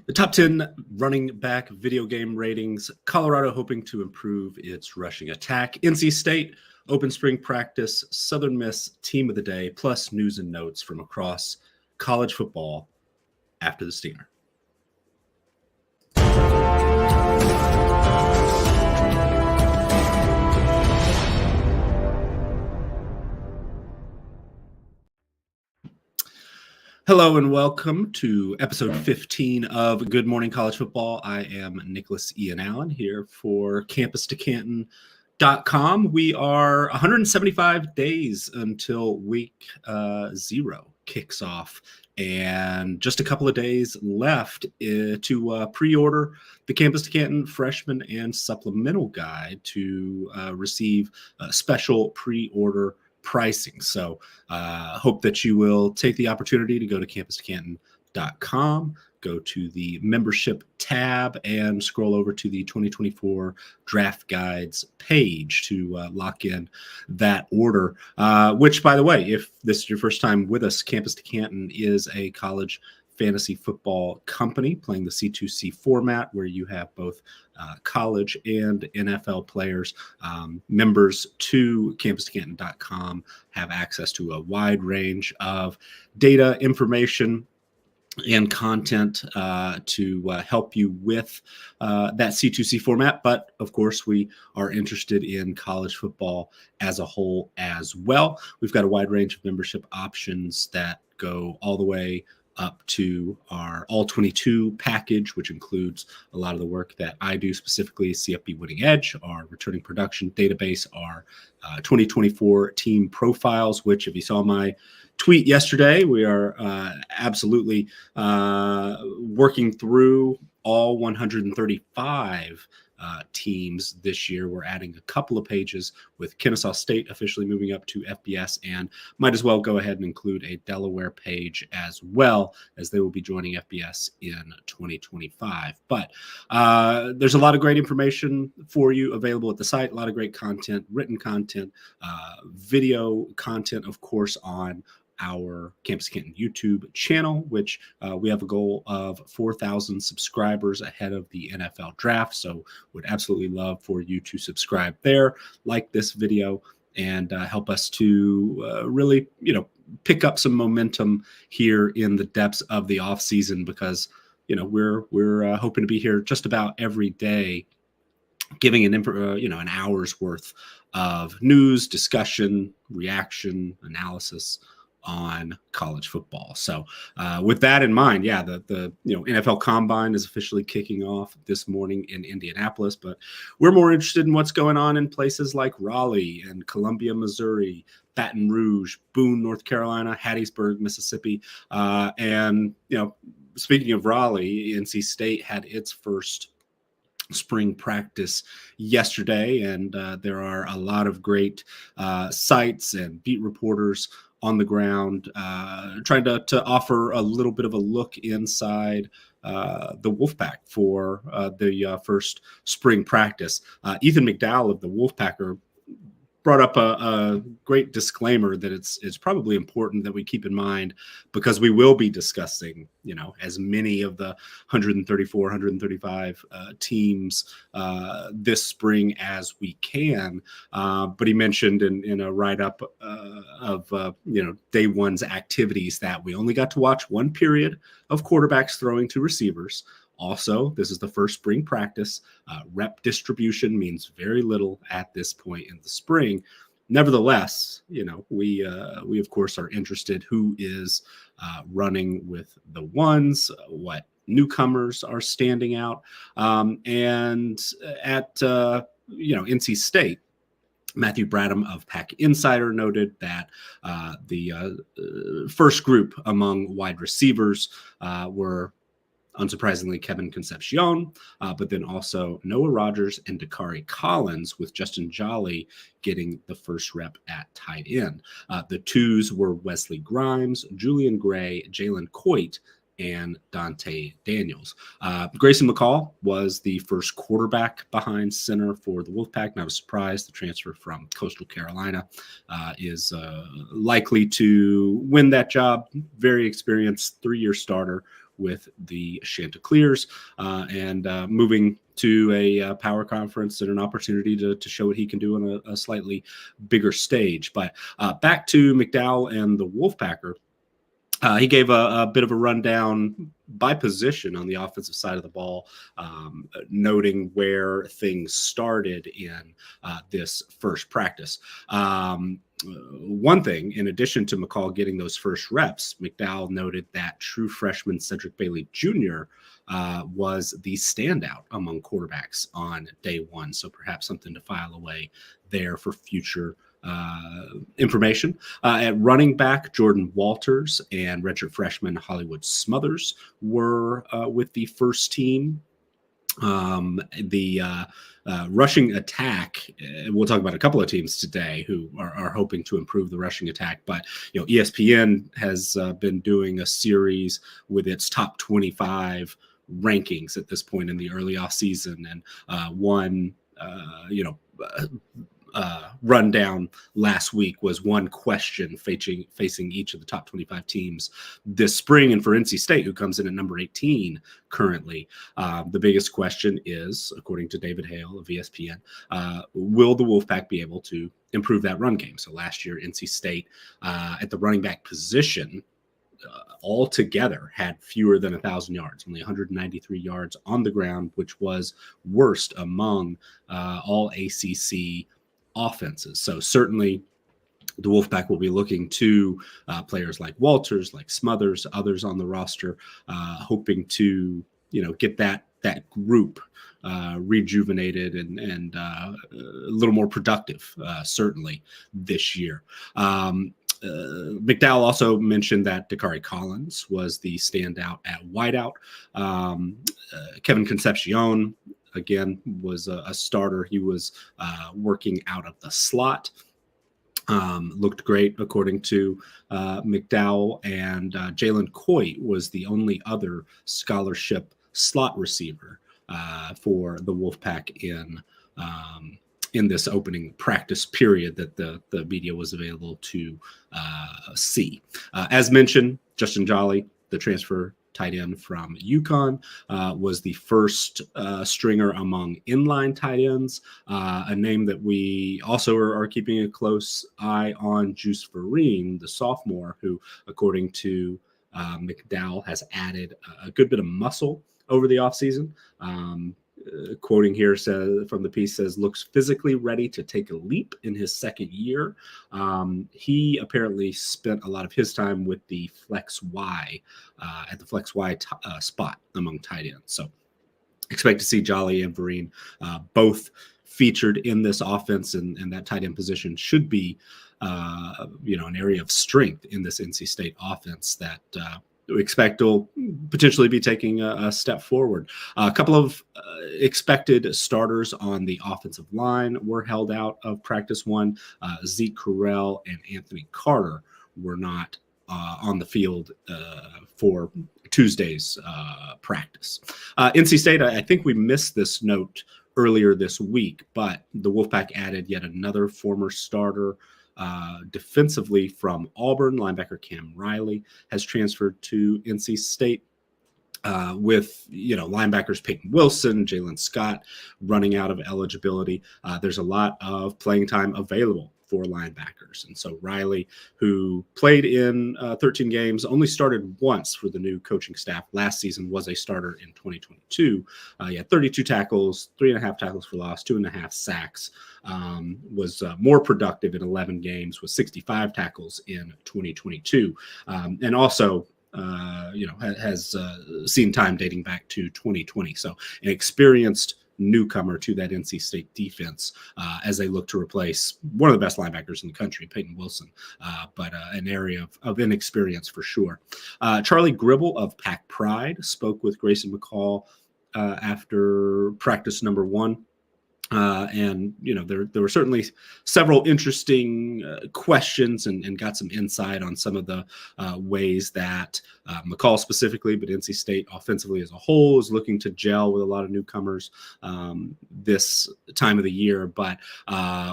The top 10 running back video game ratings. Colorado hoping to improve its rushing attack. NC State, open spring practice. Southern Miss, team of the day, plus news and notes from across college football after the Stinger. Hello and welcome to episode 15 of Good Morning College Football. I am Nicholas Ian Allen here for CampusToCanton.com. We are 175 days until week 0 kicks off, and just a couple of days left to pre-order the Campus to Canton freshman and supplemental guide to receive a special pre-order pricing. So hope that you will take the opportunity to go to CampusToCanton.com, go to the membership tab, and scroll over to the 2024 draft guides page to lock in that order, which, by the way, if this is your first time with us, Campus to Canton is a college fantasy football company playing the C2C format, where you have both college and NFL players. Members to CampusToCanton.com have access to a wide range of data, information, and content to help you with that C2C format. But of course, we are interested in college football as a whole as well. We've got a wide range of membership options that go all the way up to our All 22 package, which includes a lot of the work that I do, specifically CFB Winning Edge, our returning production database, our 2024 team profiles, which, if you saw my tweet yesterday, we are absolutely working through all 135 teams this year. We're adding a couple of pages with Kennesaw State officially moving up to FBS, and might as well go ahead and include a Delaware page as well, as they will be joining FBS in 2025. But there's a lot of great information for you available at the site, a lot of great content, written content, video content, of course, on our Campus Canton YouTube channel, which we have a goal of 4,000 subscribers ahead of the NFL draft. So would absolutely love for you to subscribe there, like this video, and help us to really, pick up some momentum here in the depths of the off season, because, we're hoping to be here just about every day, giving an hour's worth of news, discussion, reaction, analysis on college football. So with that in mind, the NFL Combine is officially kicking off this morning in Indianapolis, but we're more interested in what's going on in places like Raleigh and Columbia, Missouri, Baton Rouge, Boone, North Carolina, Hattiesburg, Mississippi. And speaking of Raleigh, NC State had its first spring practice yesterday, and there are a lot of great sites and beat reporters on the ground, trying to offer a little bit of a look inside the Wolfpack for the first spring practice. Ethan McDowell of the Wolfpacker brought up a great disclaimer that it's probably important that we keep in mind, because we will be discussing, as many of the 134, 135 teams this spring as we can. But he mentioned in a write-up of day one's activities that we only got to watch one period of quarterbacks throwing to receivers. Also, this is the first spring practice. Rep distribution means very little at this point in the spring. Nevertheless, we of course are interested who is running with the ones, what newcomers are standing out, and at NC State, Matthew Bradham of Pack Insider noted that the first group among wide receivers were, unsurprisingly, Kevin Concepcion, but then also Noah Rogers and Dakari Collins, with Justin Jolly getting the first rep at tight end. The twos were Wesley Grimes, Julian Gray, Jalen Coit, and Dante Daniels. Grayson McCall was the first quarterback behind center for the Wolfpack. Not a surprise. The transfer from Coastal Carolina is likely to win that job. Very experienced 3-year starter with the Chanticleers, and moving to a power conference and an opportunity to show what he can do on a slightly bigger stage. But back to McDowell and the Wolfpacker. He gave a bit of a rundown by position on the offensive side of the ball, noting where things started in this first practice. One thing, in addition to McCall getting those first reps, McDowell noted that true freshman Cedric Bailey Jr. Was the standout among quarterbacks on day one. So perhaps something to file away there for future information. At running back, Jordan Walters and redshirt freshman Hollywood Smothers were with the first team. The rushing attack, we'll talk about a couple of teams today who are hoping to improve the rushing attack, but ESPN has been doing a series with its top 25 rankings at this point in the early off season, and one rundown last week was one question facing each of the top 25 teams this spring. And for NC State, who comes in at number 18 currently, the biggest question is, according to David Hale of ESPN, will the Wolfpack be able to improve that run game? So last year, NC State at the running back position altogether had fewer than 1,000 yards, only 193 yards on the ground, which was worst among all ACC offenses. So certainly the Wolfpack will be looking to players like Walters, like Smothers, others on the roster, hoping to get that group rejuvenated and a little more productive, certainly this year. McDowell also mentioned that Dakari Collins was the standout at wideout. Kevin Concepcion, again, was a starter. He was working out of the slot. Looked great, according to McDowell. And Jalen Coit was the only other scholarship slot receiver for the Wolfpack in this opening practice period that the media was available to see. As mentioned, Justin Jolly, the transfer tight end from UConn, was the first stringer among inline tight ends, a name that we also are keeping a close eye on. Juice Vereen, the sophomore, who, according to McDowell, has added a good bit of muscle over the offseason. Quoting here from the piece says, looks physically ready to take a leap in his second year. He apparently spent a lot of his time with the flex Y at the flex Y spot among tight ends. So expect to see Jolly and Vereen both featured in this offense, and that tight end position should be an area of strength in this NC State offense that we expect will potentially be taking a step forward. A couple of expected starters on the offensive line were held out of practice one. Zeke Correll and Anthony Carter were not on the field for Tuesday's practice. NC State, I think we missed this note earlier this week, but the Wolfpack added yet another former starter defensively from Auburn. Linebacker Cam Riley has transferred to NC State with linebackers Peyton Wilson, Jalen Scott running out of eligibility. There's a lot of playing time available for linebackers. And so Riley, who played in 13 games, only started once for the new coaching staff last season, was a starter in 2022. He had 32 tackles, 3.5 tackles for loss, 2.5 sacks, was more productive in 11 games with 65 tackles in 2022. And also, has seen time dating back to 2020. So an experienced newcomer to that NC State defense as they look to replace one of the best linebackers in the country, Peyton Wilson, but an area of inexperience for sure. Charlie Gribble of Pack Pride spoke with Grayson McCall after practice number one. And there were certainly several interesting questions and got some insight on some of the ways that McCall specifically, but NC State offensively as a whole, is looking to gel with a lot of newcomers this time of the year. But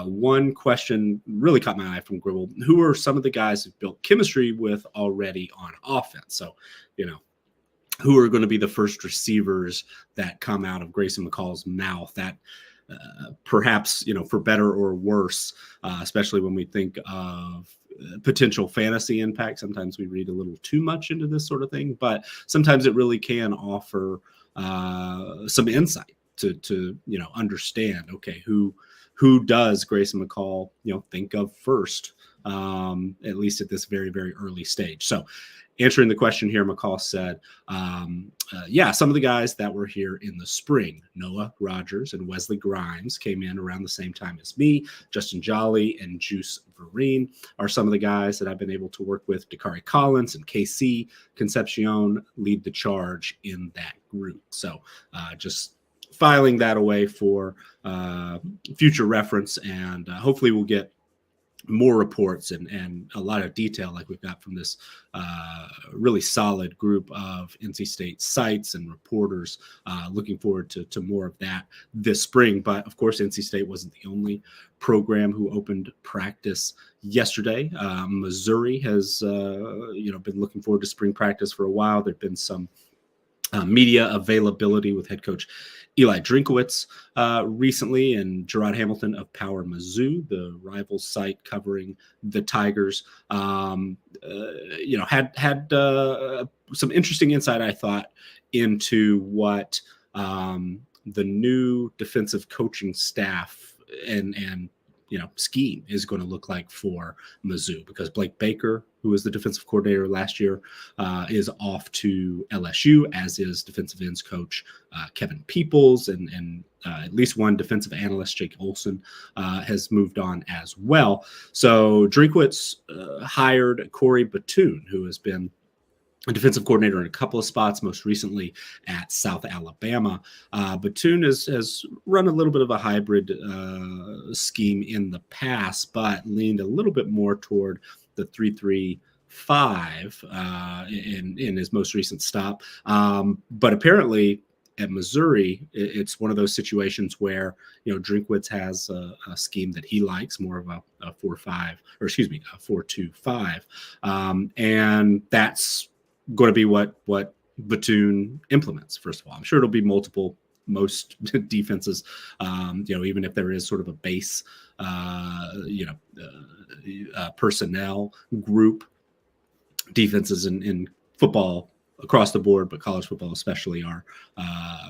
one question really caught my eye from Gribble: who are some of the guys who've built chemistry with already on offense? So, who are going to be the first receivers that come out of Grayson McCall's mouth. That perhaps, for better or worse, especially when we think of potential fantasy impact. Sometimes we read a little too much into this sort of thing, but sometimes it really can offer some insight to understand, okay, who does Grayson McCall think of first, at least at this very, very early stage. So answering the question here, McCall said, some of the guys that were here in the spring, Noah Rogers and Wesley Grimes, came in around the same time as me. Justin Jolly and Juice Vereen are some of the guys that I've been able to work with. Dakari Collins and KC Concepcion lead the charge in that group. So just filing that away for future reference, and hopefully we'll get more reports and a lot of detail like we've got from this really solid group of NC State sites and reporters. Looking forward to more of that this spring. But of course, NC State wasn't the only program who opened practice yesterday. Missouri has been looking forward to spring practice for a while. There've been some media availability with head coach Eli Drinkowitz recently, and Gerard Hamilton of Power Mizzou, the rival site covering the Tigers, had some interesting insight, I thought, into what the new defensive coaching staff and scheme is going to look like for Mizzou, because Blake Baker, who was the defensive coordinator last year, is off to LSU, as is defensive ends coach Kevin Peoples, and at least one defensive analyst, Jake Olson, has moved on as well. So Drinkwitz hired Corey Batoon, who has been a defensive coordinator in a couple of spots, most recently at South Alabama. Batoon has run a little bit of a hybrid scheme in the past, but leaned a little bit more toward the 3-3-5 in his most recent stop. But apparently at Missouri, it's one of those situations where Drinkwitz has a scheme that he likes, more of a 4-2-5, and that's going to be what Batoon implements. First of all, I'm sure it'll be most defenses, even if there is sort of a base, personnel group. Defenses in football across the board, but college football especially, are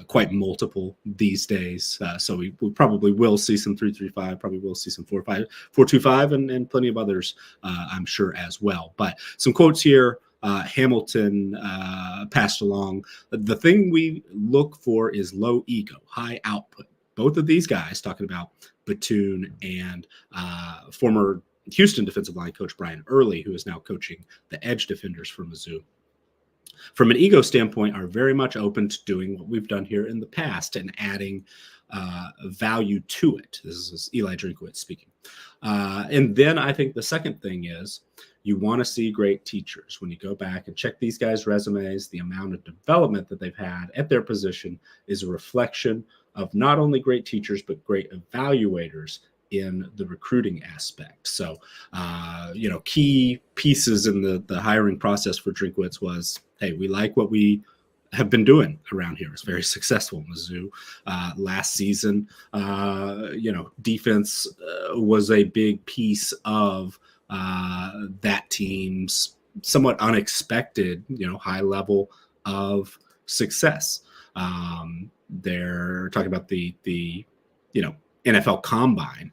quite multiple these days. So we probably will see some 3-3-5, probably will see some 4-2-5, and plenty of others, I'm sure, as well. But some quotes here. Hamilton passed along. The thing we look for is low ego, high output. Both of these guys, talking about Batoon and former Houston defensive line coach Brian Early, who is now coaching the edge defenders for Mizzou, from an ego standpoint, are very much open to doing what we've done here in the past and adding value to it. This is Eli Drinkowitz speaking. And then I think the second thing is, you want to see great teachers. When you go back and check these guys' resumes, the amount of development that they've had at their position is a reflection of not only great teachers, but great evaluators in the recruiting aspect. So, key pieces in the hiring process for Drinkwitz was, hey, we like what we have been doing around here. It's very successful. Mizzou last season, defense was a big piece of that team's somewhat unexpected, high level of success. They're talking about the NFL Combine.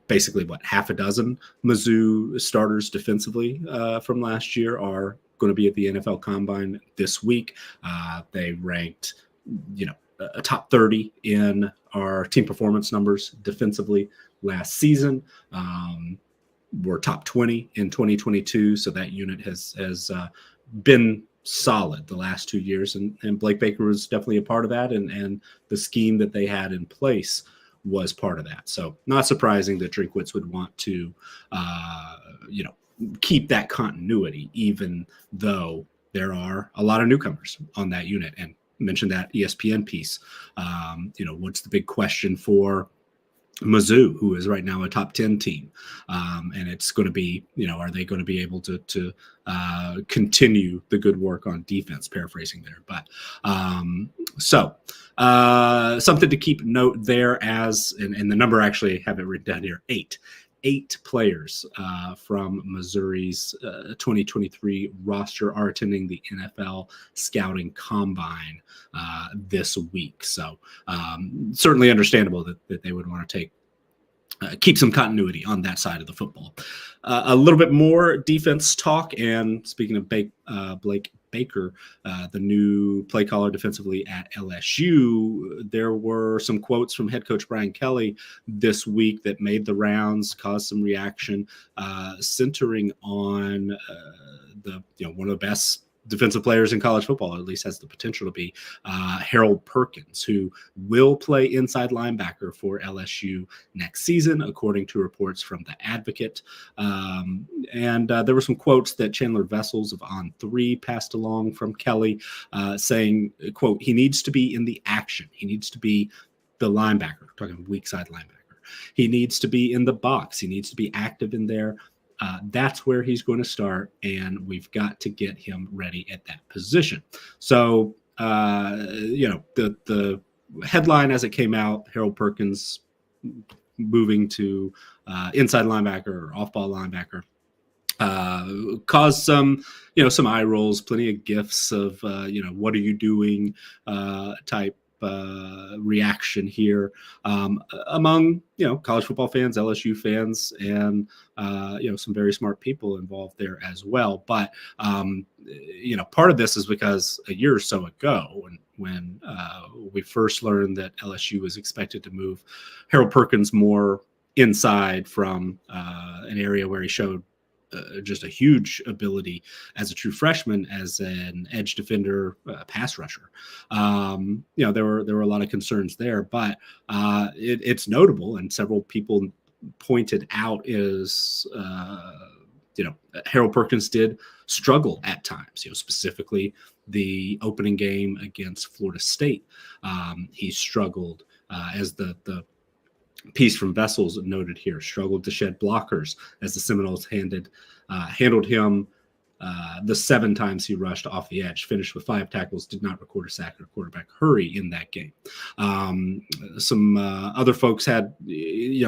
Basically, half a dozen Mizzou starters defensively from last year are going to be at the NFL Combine this week. They ranked, a top 30 in our team performance numbers defensively last season. We're top 20 in 2022, so that unit has been solid the last 2 years, and Blake Baker was definitely a part of that, and the scheme that they had in place was part of that. So not surprising that Drinkwitz would want to, keep that continuity, even though there are a lot of newcomers on that unit. And mentioned that ESPN piece. What's the big question for Mizzou, who is right now a top 10 team. And it's going to be, are they going to be able to continue the good work on defense, paraphrasing there. But something to keep note there and the number, actually have it written down here, 8 players from Missouri's 2023 roster are attending the NFL Scouting Combine this week. So certainly understandable that they would want to keep some continuity on that side of the football. A little bit more defense talk. And speaking of Blake Baker, the new play caller defensively at LSU, there were some quotes from head coach Brian Kelly this week that made the rounds, caused some reaction, centering on one of the best defensive players in college football, or at least has the potential to be, Harold Perkins, who will play inside linebacker for LSU next season, according to reports from The Advocate. And there were some quotes that Chandler Vessels of On3 passed along from Kelly, saying, quote, he needs to be in the action. He needs to be the linebacker, talking weak side linebacker. He needs to be in the box. He needs to be active in there. That's where he's going to start, and we've got to get him ready at that position. So, the headline as it came out, Harold Perkins moving to inside linebacker or off-ball linebacker, caused some eye rolls, plenty of gifs of, what are you doing type reaction here among college football fans, LSU fans, and some very smart people involved there as well. But part of this is because a year or so ago, when we first learned that LSU was expected to move Harold Perkins more inside from an area where he showed just a huge ability as a true freshman, as an edge defender, pass rusher. There were a lot of concerns there, but it's notable, and several people pointed out is, Harold Perkins did struggle at times, specifically the opening game against Florida State. He struggled as the piece from Vessels noted here, struggled to shed blockers as the Seminoles handled him the 7 times he rushed off the edge, finished with 5 tackles, did not record a sack or quarterback hurry in that game. Some other folks had,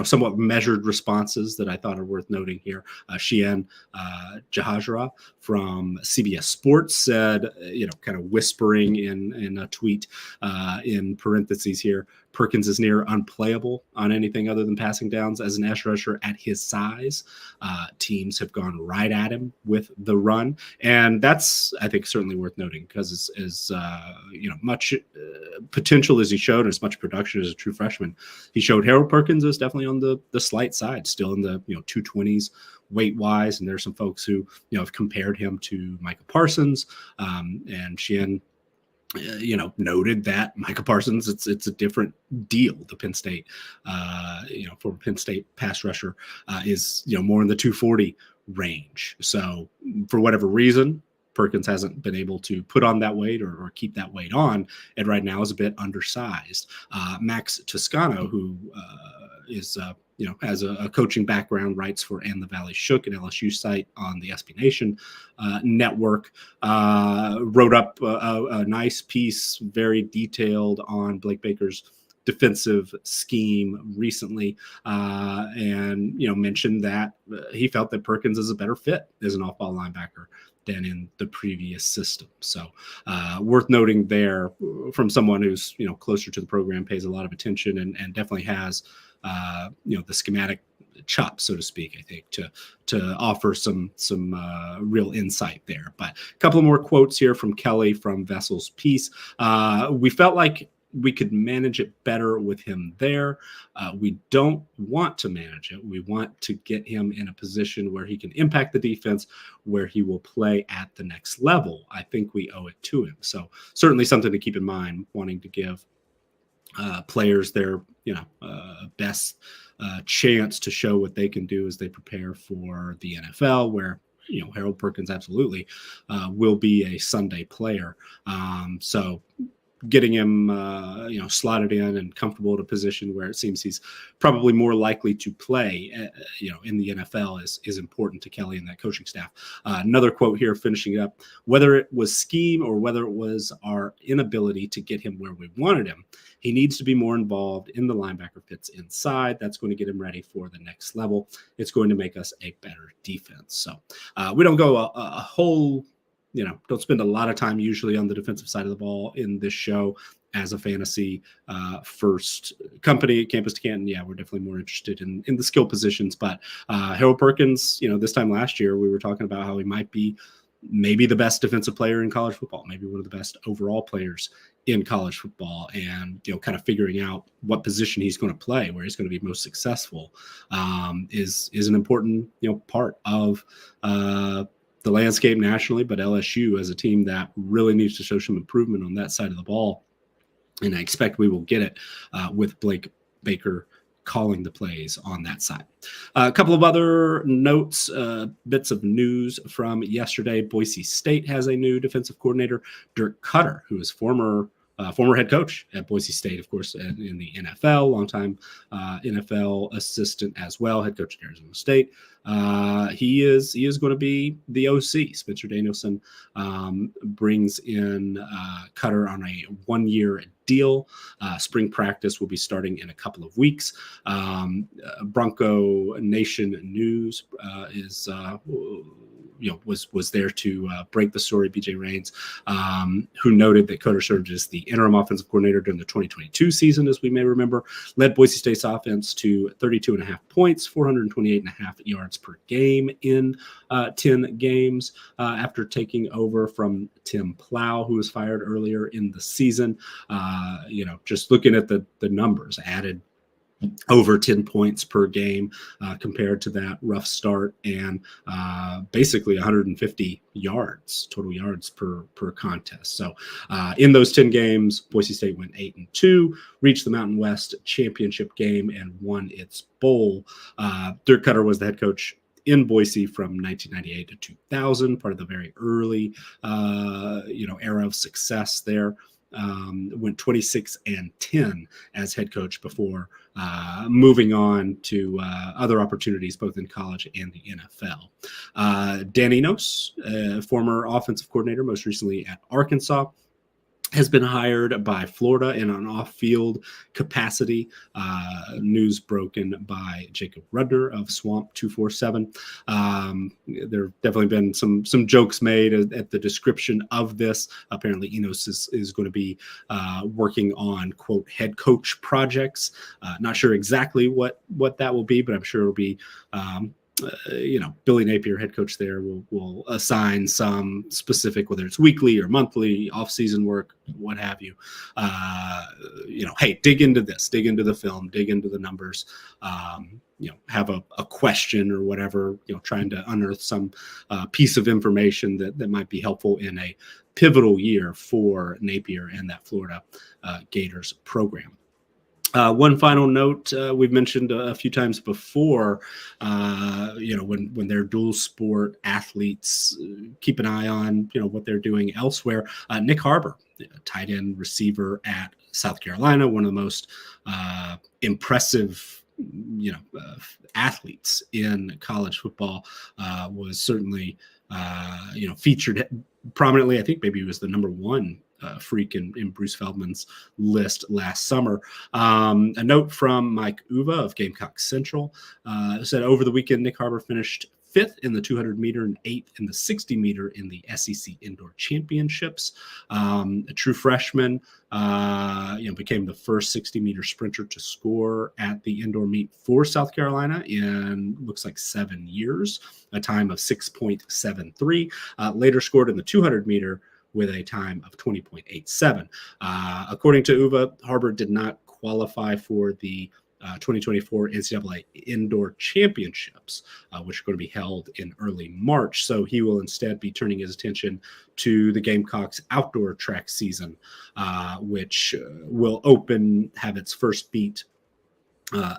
somewhat measured responses that I thought are worth noting here. Sheehan Jahajra from CBS Sports said, kind of whispering in a tweet in parentheses here, Perkins is near unplayable on anything other than passing downs as an edge rusher at his size. Teams have gone right at him with the run. And that's, I think, certainly worth noting, because as much potential as he showed, as much production as a true freshman, he showed Harold Perkins is definitely on the slight side, still in the 220s weight wise. And there's some folks who have compared him to Micah Parsons, and Sheehan noted that Micah Parsons, it's a different deal. The Penn State, for Penn State pass rusher is, more in the 240 range. So for whatever reason, Perkins hasn't been able to put on that weight or keep that weight on, and right now is a bit undersized. Max Toscano, who is has a coaching background, writes for And the Valley Shook, an LSU site on the SB Nation network, wrote up a nice piece, very detailed, on Blake Baker's defensive scheme recently, and mentioned that he felt that Perkins is a better fit as an off-ball linebacker than in the previous system. So worth noting there from someone who's closer to the program, pays a lot of attention, and definitely has the schematic chop, so to speak, I think, to offer some real insight there. But a couple more quotes here from Kelly from Vessel's piece. We felt like we could manage it better with him there. We don't want to manage it. We want to get him in a position where he can impact the defense, where he will play at the next level. I think we owe it to him. So certainly something to keep in mind, wanting to give players their best chance to show what they can do as they prepare for the NFL, where Harold Perkins absolutely will be a Sunday player. So getting him, slotted in and comfortable at a position where it seems he's probably more likely to play, in the NFL is important to Kelly and that coaching staff. Another quote here, finishing up: whether it was scheme or whether it was our inability to get him where we wanted him, he needs to be more involved in the linebacker fits inside. That's going to get him ready for the next level. It's going to make us a better defense. So we don't go a whole, don't spend a lot of time usually on the defensive side of the ball in this show. As a fantasy first company, Campus to Canton, we're definitely more interested in the skill positions. But Harold Perkins, this time last year, we were talking about how he might be maybe the best defensive player in college football, maybe one of the best overall players in college football, and kind of figuring out what position he's going to play, where he's going to be most successful, is an important part of the landscape nationally. But LSU as a team that really needs to show some improvement on that side of the ball, and I expect we will get it with Blake Baker calling the plays on that side. A couple of other notes, bits of news from yesterday. Boise State has a new defensive coordinator, Dirk Cutter, who is former head coach at Boise State, of course, in the NFL, longtime NFL assistant as well, head coach at Arizona State. He is going to be the OC. Spencer Danielson brings in Cutter on a 1-year deal. Spring practice will be starting in a couple of weeks. Bronco Nation News was there to break the story. BJ Rains, who noted that Cutter served as the interim offensive coordinator during the 2022 season, as we may remember, led Boise State's offense to 32.5 points, 428.5 yards per game in 10 games after taking over from Tim Plow, who was fired earlier in the season. Just looking at the numbers, added over 10 points per game compared to that rough start, and basically 150 yards, total yards per contest. So in those 10 games, Boise State went 8-2, reached the Mountain West championship game, and won its bowl. Dirk Cutter was the head coach in Boise from 1998 to 2000, part of the very early, era of success there. Went 26-10 as head coach before moving on to other opportunities, both in college and the NFL. Dan Enos, former offensive coordinator, most recently at Arkansas, has been hired by Florida in an off-field capacity. News broken by Jacob Rudner of Swamp 247. There have definitely been some jokes made at the description of this. Apparently, Enos is going to be working on, quote, head coach projects. Not sure exactly what that will be, but I'm sure it'll be Billy Napier, head coach there, will assign some specific, whether it's weekly or monthly, off-season work, what have you. Hey, dig into this, dig into the film, dig into the numbers. Have a question or whatever. Trying to unearth some piece of information that might be helpful in a pivotal year for Napier and that Florida Gators program. One final note, we've mentioned a few times before, when they're dual sport athletes, keep an eye on, what they're doing elsewhere. Nick Harbor, tight end receiver at South Carolina, one of the most impressive, athletes in college football, was certainly, featured prominently. I think maybe he was the number one freak in Bruce Feldman's list last summer. A note from Mike Uva of Gamecock Central said over the weekend, Nick Harbor finished 5th in the 200 meter and 8th in the 60 meter in the SEC Indoor Championships. A true freshman, became the first 60 meter sprinter to score at the indoor meet for South Carolina in looks like 7 years, a time of 6.73. Later scored in the 200 meter with a time of 20.87. According to Uva, Harbor did not qualify for the 2024 NCAA Indoor Championships, which are going to be held in early March. So he will instead be turning his attention to the Gamecocks outdoor track season, which will have its first beat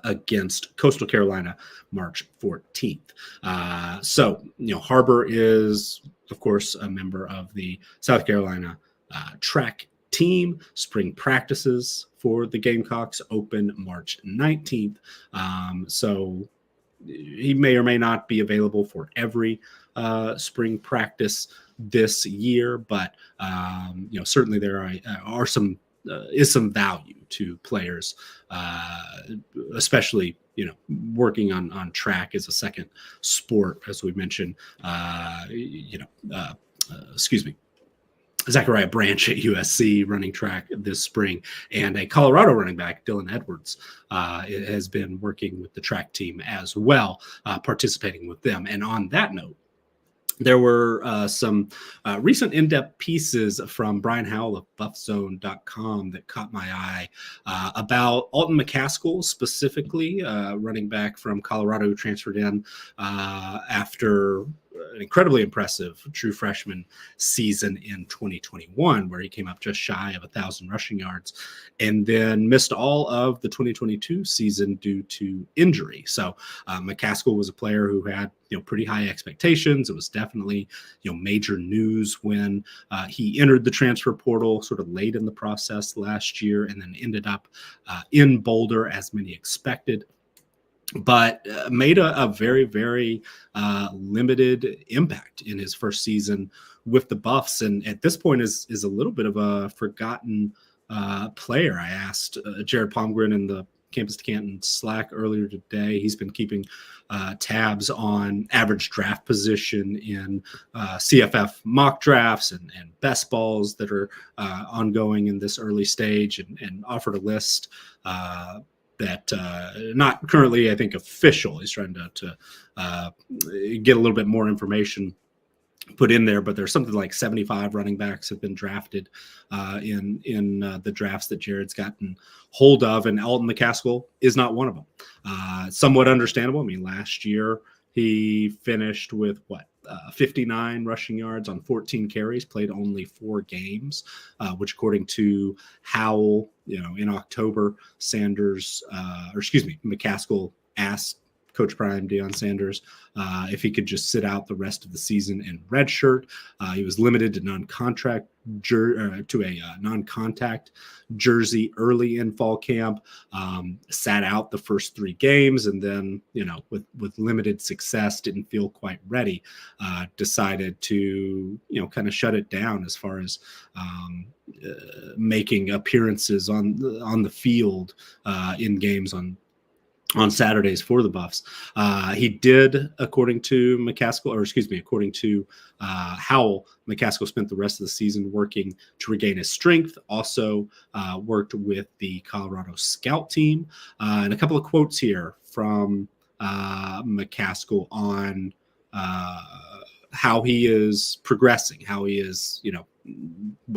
against Coastal Carolina March 14th. Harbor is, of course, a member of the South Carolina track team. Spring practices for the Gamecocks open March 19th. So he may or may not be available for every spring practice this year, but certainly there are some is some value to players, especially working on track as a second sport, as we mentioned. Excuse me. Zachariah Branch at USC running track this spring, and a Colorado running back, Dylan Edwards, has been working with the track team as well, participating with them. And on that note, there were some recent in-depth pieces from Brian Howell of buffzone.com that caught my eye about Alton McCaskill, specifically, running back from Colorado, who transferred in after an incredibly impressive true freshman season in 2021, where he came up just shy of 1,000 rushing yards, and then missed all of the 2022 season due to injury. So McCaskill was a player who had pretty high expectations. It was definitely major news when he entered the transfer portal sort of late in the process last year, and then ended up in Boulder as many expected, but made a very, very limited impact in his first season with the Buffs. And at this point is a little bit of a forgotten player. I asked Jared Palmgren in the Campus to Canton Slack earlier today. He's been keeping tabs on average draft position in CFF mock drafts and best balls that are ongoing in this early stage, and offered a list that not currently, I think, official. He's trying to get a little bit more information put in there, but there's something like 75 running backs have been drafted in the drafts that Jared's gotten hold of, and Alton McCaskill is not one of them. Somewhat understandable. I mean, last year he finished with 59 rushing yards on 14 carries, played only 4 games, which according to Howell, in October, McCaskill asked Coach Prime Deion Sanders if he could just sit out the rest of the season in redshirt. He was limited to non-contact jersey early in fall camp, sat out the first 3 games, and then with limited success, didn't feel quite ready, decided to kind of shut it down as far as making appearances on the field in games on Saturdays for the Buffs. He did, according to Howell, McCaskill spent the rest of the season working to regain his strength, also worked with the Colorado scout team. And a couple of quotes here from McCaskill on how he is progressing, how he is,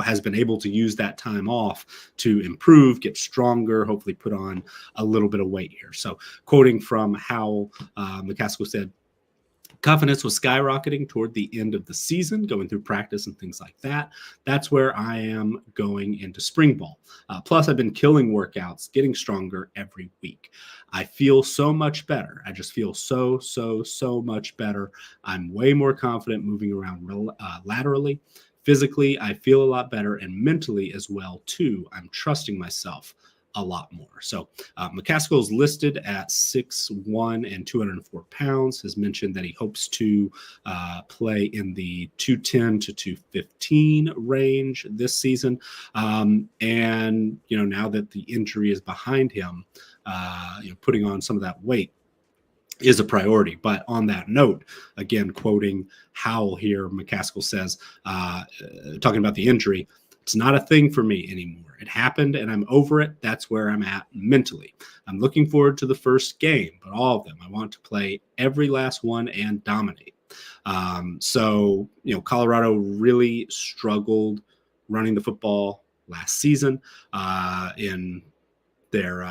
has been able to use that time off to improve, get stronger, hopefully put on a little bit of weight here. So quoting from how McCaskill said, confidence was skyrocketing toward the end of the season, going through practice and things like that. That's where I am going into spring ball. Plus, I've been killing workouts, getting stronger every week. I feel so much better. I just feel so much better. I'm way more confident moving around laterally. Physically, I feel a lot better, and mentally as well, too. I'm trusting myself a lot more. So McCaskill is listed at 6'1" and 204 pounds, has mentioned that he hopes to play in the 210 to 215 range this season. And, now that the injury is behind him, putting on some of that weight is a priority. But on that note, again, quoting Howell here, McCaskill says, talking about the injury, it's not a thing for me anymore. It happened and I'm over it. That's where I'm at mentally. I'm looking forward to the first game, but all of them. I want to play every last one and dominate. So, Colorado really struggled running the football last season in their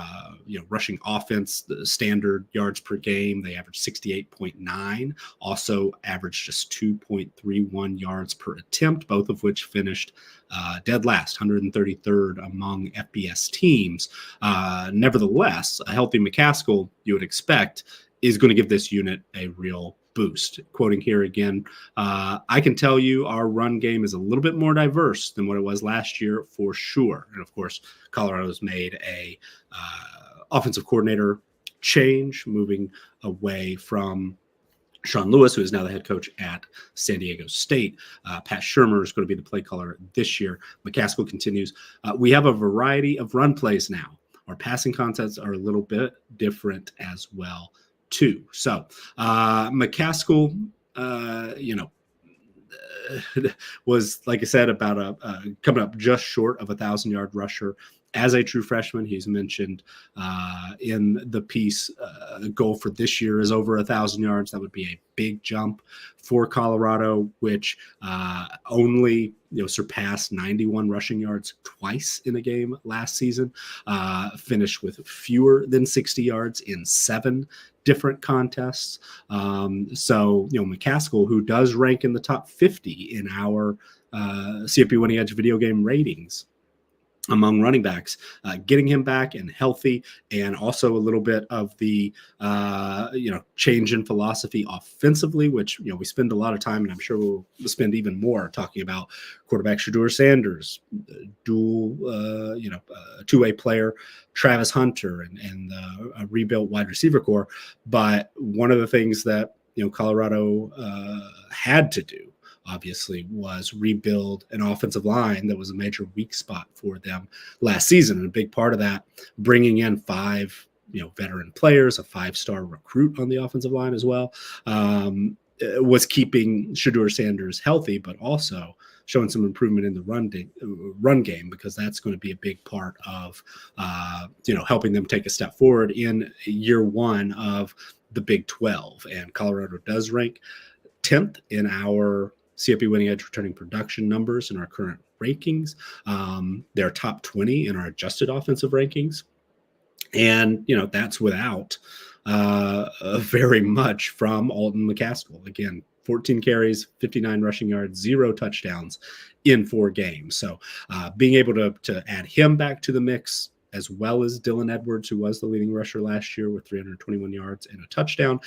rushing offense, the standard yards per game. They averaged 68.9, also averaged just 2.31 yards per attempt, both of which finished dead last, 133rd among FBS teams. Nevertheless, a healthy McCaskill, you would expect, is going to give this unit a real boost. Quoting here again, I can tell you our run game is a little bit more diverse than what it was last year for sure. And of course, Colorado's made a offensive coordinator change, moving away from Sean Lewis, who is now the head coach at San Diego State. Pat Shurmur is going to be the play caller this year. McCaskill continues. We have a variety of run plays now. Our passing concepts are a little bit different as well, too. So McCaskill, was, like I said, about coming up just short of 1,000-yard rusher as a true freshman. He's mentioned in the piece, the goal for this year is over 1,000 yards. That would be a big jump for Colorado, which only surpassed 91 rushing yards twice in a game last season, finished with fewer than 60 yards in 7 different contests. So McCaskill, who does rank in the top 50 in our CFP Winning Edge video game ratings among running backs, getting him back and healthy, and also a little bit of the change in philosophy offensively, which we spend a lot of time, and I'm sure we'll spend even more talking about quarterback Shedeur Sanders, dual two-way player Travis Hunter, and a rebuilt wide receiver core. But one of the things that Colorado had to do, obviously, was rebuild an offensive line that was a major weak spot for them last season. And a big part of that, bringing in 5 veteran players, a 5-star recruit on the offensive line as well, was keeping Shedeur Sanders healthy, but also showing some improvement in the run game, because that's going to be a big part of helping them take a step forward in year 1 of the Big 12. And Colorado does rank 10th in our CFP Winning Edge returning production numbers in our current rankings. They're top 20 in our adjusted offensive rankings. And, that's without very much from Alton McCaskill. Again, 14 carries, 59 rushing yards, 0 touchdowns in 4 games. So being able to add him back to the mix, as well as Dylan Edwards, who was the leading rusher last year with 321 yards and a touchdown.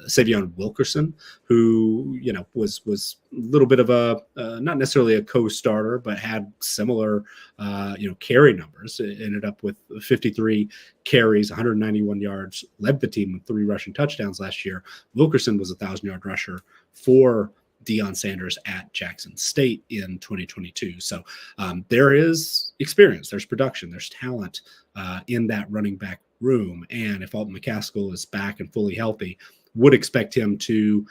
Savion Wilkerson, who was a little bit of a not necessarily a co-starter, but had similar carry numbers. It ended up with 53 carries, 191 yards, led the team with 3 rushing touchdowns last year. Wilkerson was a 1,000-yard rusher for Deion Sanders at Jackson State in 2022. So there is experience, there's production, there's talent in that running back room. And if Alton McCaskill is back and fully healthy, would expect him to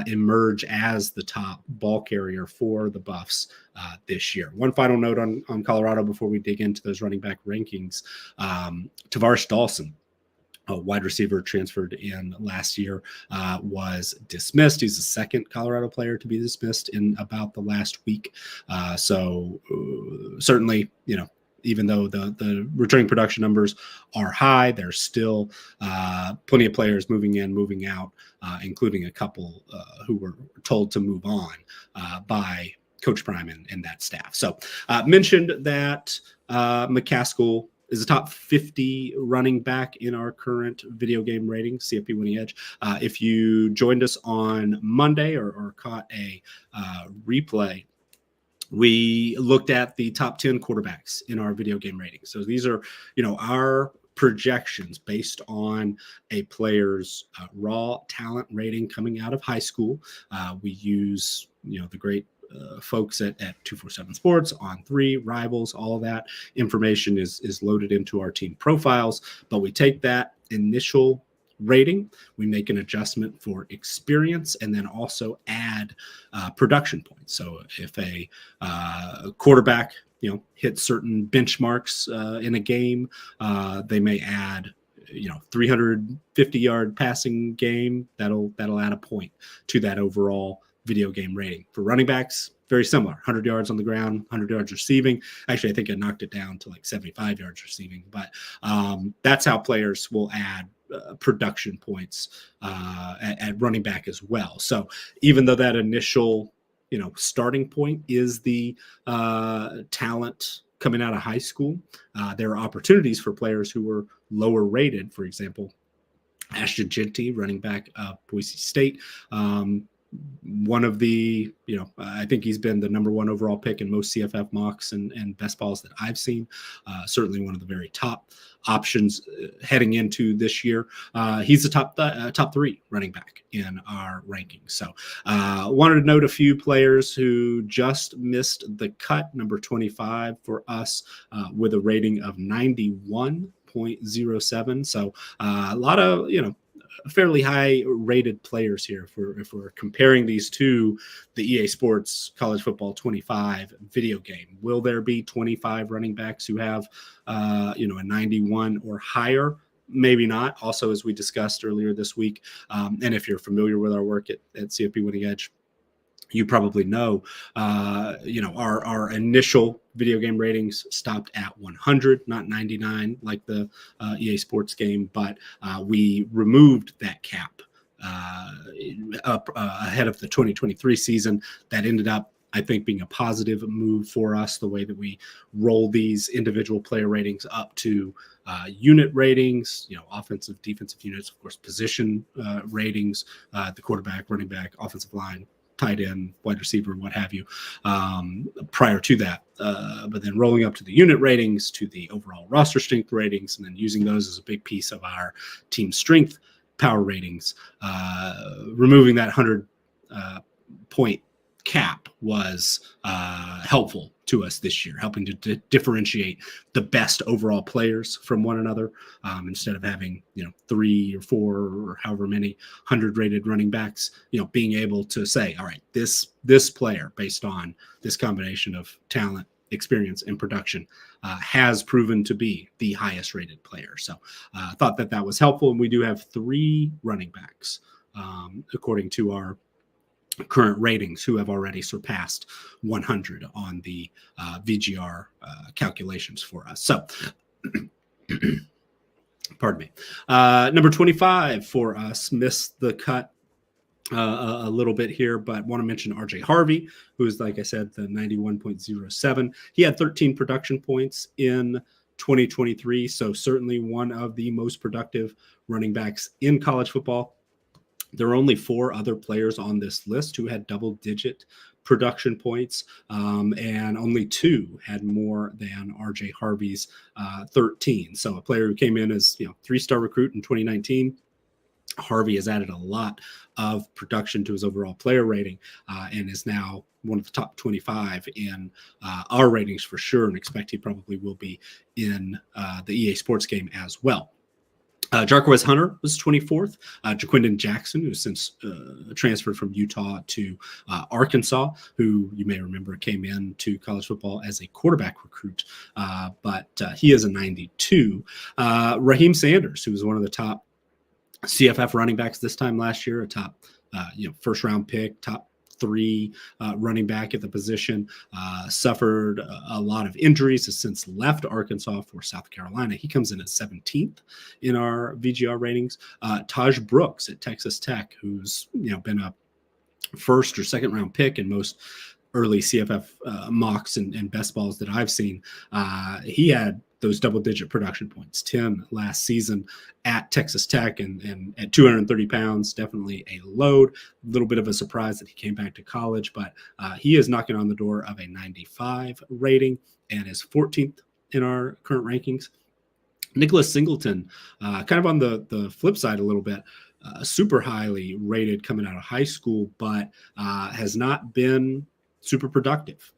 emerge as the top ball carrier for the Buffs this year. One final note on Colorado before we dig into those running back rankings. Tavares Dawson, a wide receiver transferred in last year, was dismissed. He's the second Colorado player to be dismissed in about the last week. So certainly, even though the returning production numbers are high, there's still plenty of players moving in, moving out, including a couple who were told to move on by Coach Prime and that staff. So mentioned that McCaskill is a top 50 running back in our current video game rating, CFP Winning Edge. If you joined us on Monday or caught a replay, we looked at the top 10 quarterbacks in our video game rating. So these are, our projections based on a player's raw talent rating coming out of high school. We use, the great folks at 247 Sports, On3, Rivals, all that information is loaded into our team profiles. But we take that initial rating, we make an adjustment for experience, and then also add production points. So if a quarterback hits certain benchmarks in a game, they may add 350-yard passing game, that'll add a point to that overall video game rating. For running backs, very similar, 100 yards on the ground, 100 yards receiving. Actually, I think I knocked it down to like 75 yards receiving, but that's how players will add production points at running back as well. So even though that initial starting point is the talent coming out of high school, there are opportunities for players who were lower rated, for example, Ashton Jeanty, running back of Boise State. One of the, I think he's been the number one overall pick in most CFF mocks and best balls that I've seen. Certainly one of the very top options heading into this year. He's the top three running back in our rankings. So wanted to note a few players who just missed the cut. Number 25 for us with a rating of 91.07. So a lot of, fairly high rated players here. If we're comparing these to the EA Sports College Football 25 video game, will there be 25 running backs who have a 91 or higher? Maybe not. Also, as we discussed earlier this week, and if you're familiar with our work at CFP Winning Edge, you probably know, our initial video game ratings stopped at 100, not 99 like the EA Sports game, but we removed that cap up ahead of the 2023 season. That ended up, I think, being a positive move for us, the way that we roll these individual player ratings up to unit ratings, offensive, defensive units, of course, position ratings, the quarterback, running back, offensive line, tight end, wide receiver, what have you, prior to that. But then rolling up to the unit ratings, to the overall roster strength ratings, and then using those as a big piece of our team strength power ratings. Removing that 100 point cap was helpful to us this year, helping to differentiate the best overall players from one another, instead of having 3 or 4 or however many 100 rated running backs. Being able to say, all right, this player, based on this combination of talent, experience, and production, has proven to be the highest rated player. So I thought that was helpful. And we do have 3 running backs, according to our current ratings, who have already surpassed 100 on the VGR calculations for us. So, pardon me. Number 25 for us missed the cut a little bit here, but want to mention RJ Harvey, who is, like I said, the 91.07. He had 13 production points in 2023, so certainly one of the most productive running backs in college football. There are only 4 other players on this list who had double-digit production points, and only 2 had more than RJ Harvey's 13. So a player who came in as 3-star recruit in 2019. Harvey has added a lot of production to his overall player rating, and is now one of the top 25 in our ratings for sure, and expect he probably will be in the EA Sports game as well. Jarquez Hunter was 24th. Jaquindon Jackson, who's since transferred from Utah to Arkansas, who you may remember came in to college football as a quarterback recruit, but he is a 92. Raheem Sanders, who was one of the top CFF running backs this time last year, a top first round pick, top 3 running back at the position, suffered a lot of injuries, has since left Arkansas for South Carolina. He comes in at 17th in our VGR ratings. Taj Brooks at Texas Tech, who's been a first or second round pick in most early CFF mocks and best balls that I've seen. He had those double-digit production points, 10 last season at Texas Tech, and at 230 pounds, definitely a load. A little bit of a surprise that he came back to college, but he is knocking on the door of a 95 rating and is 14th in our current rankings. Nicholas Singleton, kind of on the flip side a little bit, super highly rated coming out of high school, but has not been super productive.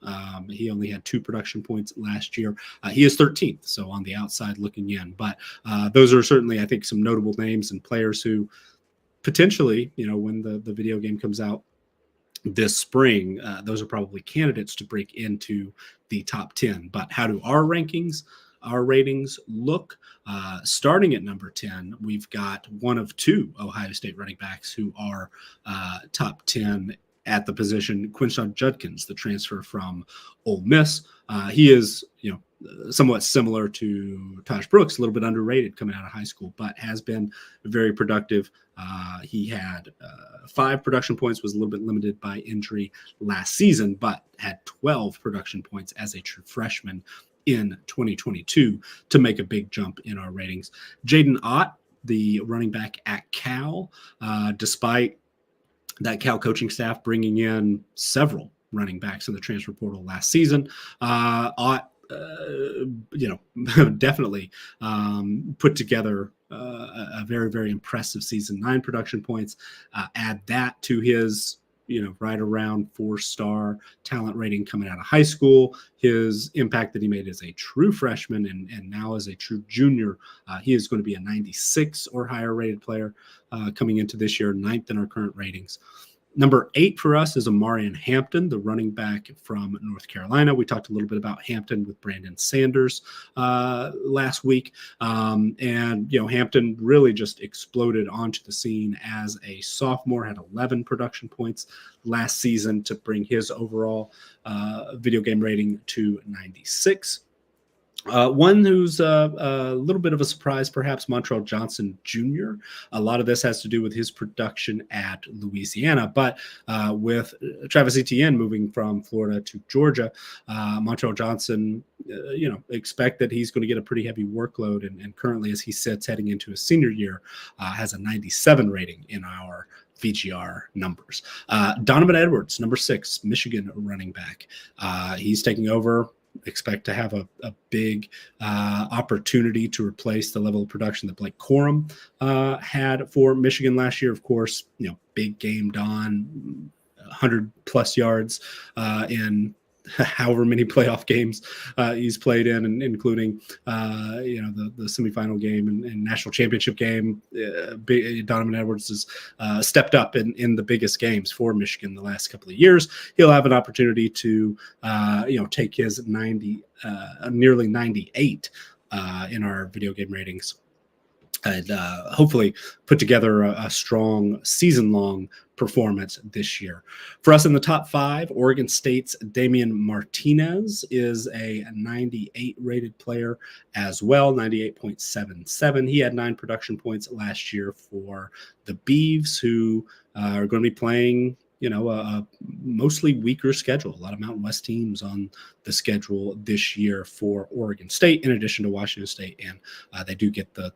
He only had 2 production points last year. He is 13th, so on the outside looking in. But those are certainly, I think, some notable names and players who potentially, when the video game comes out this spring, those are probably candidates to break into the top 10. But how do our ratings look? Starting at number 10, we've got one of 2 Ohio State running backs who are top 10 at the position. Quinshon Judkins, the transfer from Ole Miss. He is, somewhat similar to Taj Brooks, a little bit underrated coming out of high school, but has been very productive. He had 5 production points, was a little bit limited by injury last season, but had 12 production points as a true freshman in 2022 to make a big jump in our ratings. Jaden Ott, the running back at Cal, despite that Cal coaching staff bringing in several running backs in the transfer portal last season. Definitely put together a very, very impressive season. 9 production points. Add that to his, right around 4-star talent rating coming out of high school. His impact that he made as a true freshman and now as a true junior, he is going to be a 96 or higher rated player coming into this year, 9th in our current ratings. Number 8 for us is Amarian Hampton, the running back from North Carolina. We talked a little bit about Hampton with Brandon Sanders last week. Hampton really just exploded onto the scene as a sophomore, had 11 production points last season to bring his overall video game rating to 96. One who's a little bit of a surprise, perhaps, Montrell Johnson Jr. A lot of this has to do with his production at Louisiana, but with Travis Etienne moving from Florida to Georgia, Montrell Johnson, expect that he's going to get a pretty heavy workload, and currently, as he sits heading into his senior year, has a 97 rating in our VGR numbers. Donovan Edwards, number 6, Michigan running back. He's taking over. Expect to have a big opportunity to replace the level of production that Blake Corum had for Michigan last year. Of course, big game Don, 100+ yards in however many playoff games he's played in, and including the semifinal game and national championship game. Donovan Edwards has stepped up in the biggest games for Michigan the last couple of years. He'll have an opportunity to take his nearly 98 in our video game ratings, and hopefully put together a strong season-long performance this year. For us in the top 5, Oregon State's Damian Martinez is a 98 rated player as well, 98.77. He had 9 production points last year for the Beavs, who are going to be playing a mostly weaker schedule. A lot of Mountain West teams on the schedule this year for Oregon State, in addition to Washington State, and they do get the